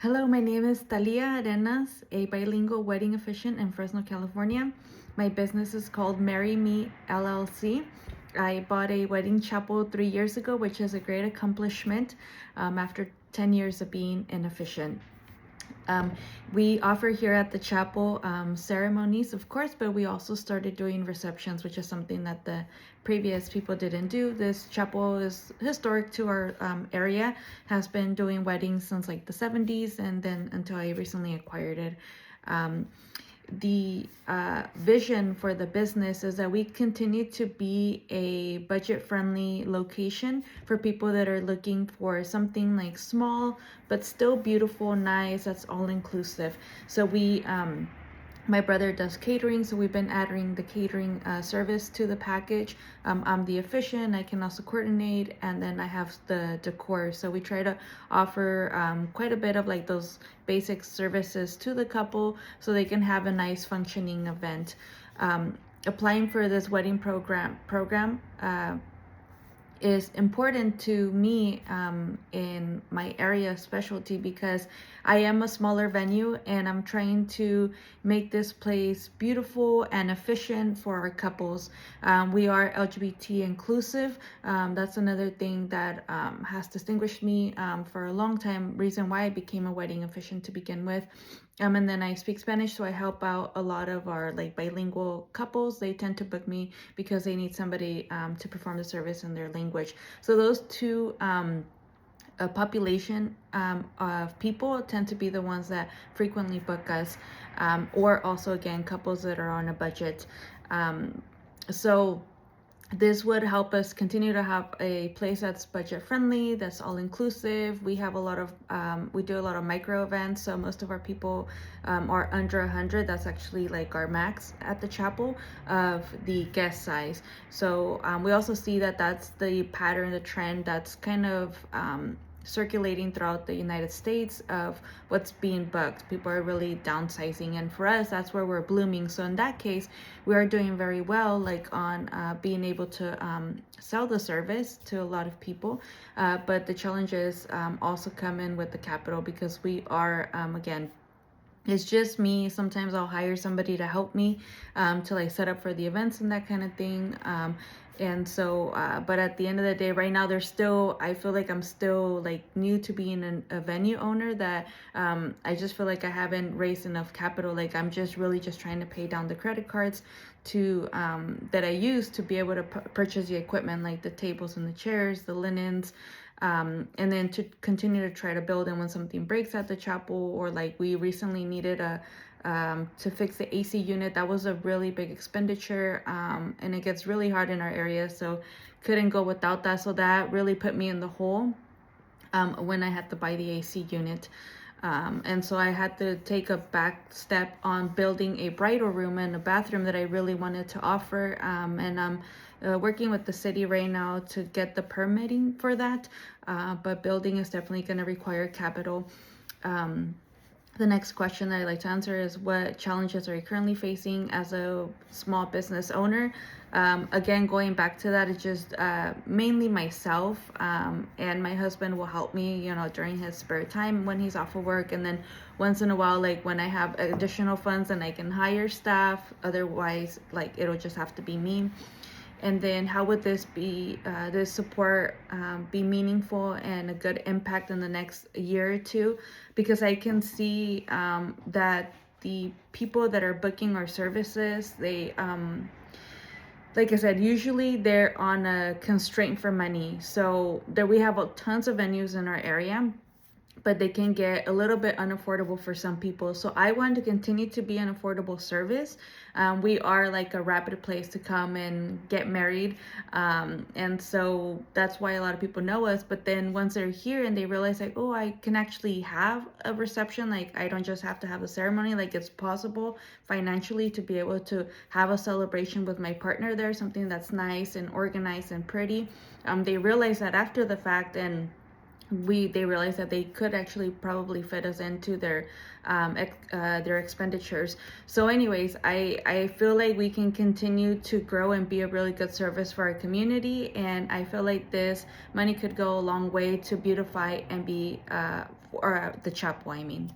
Hello, my name is Thalia Arenas, a bilingual wedding officiant in Fresno, California. My business is called Marry Me LLC. I bought a wedding chapel 3 years ago, which is a great accomplishment after 10 years of being an officiant. Um, we offer here at the chapel ceremonies, of course, but we also started doing receptions, which is something that the previous people didn't do. This chapel is historic to our area, has been doing weddings since like the 70s, and then until I recently acquired it. Um, the vision for the business is that we continue to be a budget friendly location for people that are looking for something like small but still beautiful, nice, that's all inclusive. So my brother does catering, so we've been adding the catering service to the package. I'm the officiant, I can also coordinate, and then I have the decor. So we try to offer quite a bit of like those basic services to the couple so they can have a nice functioning event. Applying for this wedding program is important to me in my area of specialty because I am a smaller venue and I'm trying to make this place beautiful and efficient for our couples. We are LGBT inclusive. That's another thing that has distinguished me for a long time, reason why I became a wedding officiant to begin with. And then I speak Spanish, so I help out a lot of our like bilingual couples. They tend to book me because they need somebody to perform the service in their language. So those two a population of people tend to be the ones that frequently book us, or also again couples that are on a budget. So this would help us continue to have a place that's budget friendly, that's all inclusive. We have a lot of we do a lot of micro events, so most of our people are under 100. That's actually like our max at the chapel of the guest size. So we also see that that's the pattern, the trend that's kind of circulating throughout the United States of what's being booked. People are really downsizing, and for us, that's where we're blooming. So in that case, we are doing very well, like on being able to sell the service to a lot of people. But the challenges also come in with the capital because we are again, it's just me. Sometimes I'll hire somebody to help me to like set up for the events and that kind of thing. And so but at the end of the day, right now there's still, I feel like I'm still like new to being a venue owner, that I just feel like I haven't raised enough capital. Like I'm just really just trying to pay down the credit cards to that I use to be able to purchase the equipment, like the tables and the chairs, the linens, and then to continue to try to build. And when something breaks at the chapel, or like we recently needed a to fix the AC unit, that was a really big expenditure, and it gets really hard in our area, so couldn't go without that. So that really put me in the hole when I had to buy the AC unit. And so I had to take a back step on building a bridal room and a bathroom that I really wanted to offer. And I'm working with the city right now to get the permitting for that. But building is definitely going to require capital. The next question that I'd like to answer is, what challenges are you currently facing as a small business owner? Again, going back to that, it's just mainly myself, and my husband will help me, during his spare time when he's off of work. And then once in a while, like when I have additional funds and I can hire staff, otherwise, like it'll just have to be me. And then how would this support be meaningful and a good impact in the next year or two? Because I can see that the people that are booking our services, they like I said, usually they're on a constraint for money. So there we have tons of venues in our area, but they can get a little bit unaffordable for some people. So I want to continue to be an affordable service. We are like a rapid place to come and get married. And so that's why a lot of people know us. But then once they're here and they realize like, oh, I can actually have a reception. Like I don't just have to have a ceremony. Like it's possible financially to be able to have a celebration with my partner there, something that's nice and organized and pretty. They realize that after the fact, and they realized that they could actually probably fit us into their expenditures. So anyways, I feel like we can continue to grow and be a really good service for our community, and I feel like this money could go a long way to beautify and be or the chapel, I mean.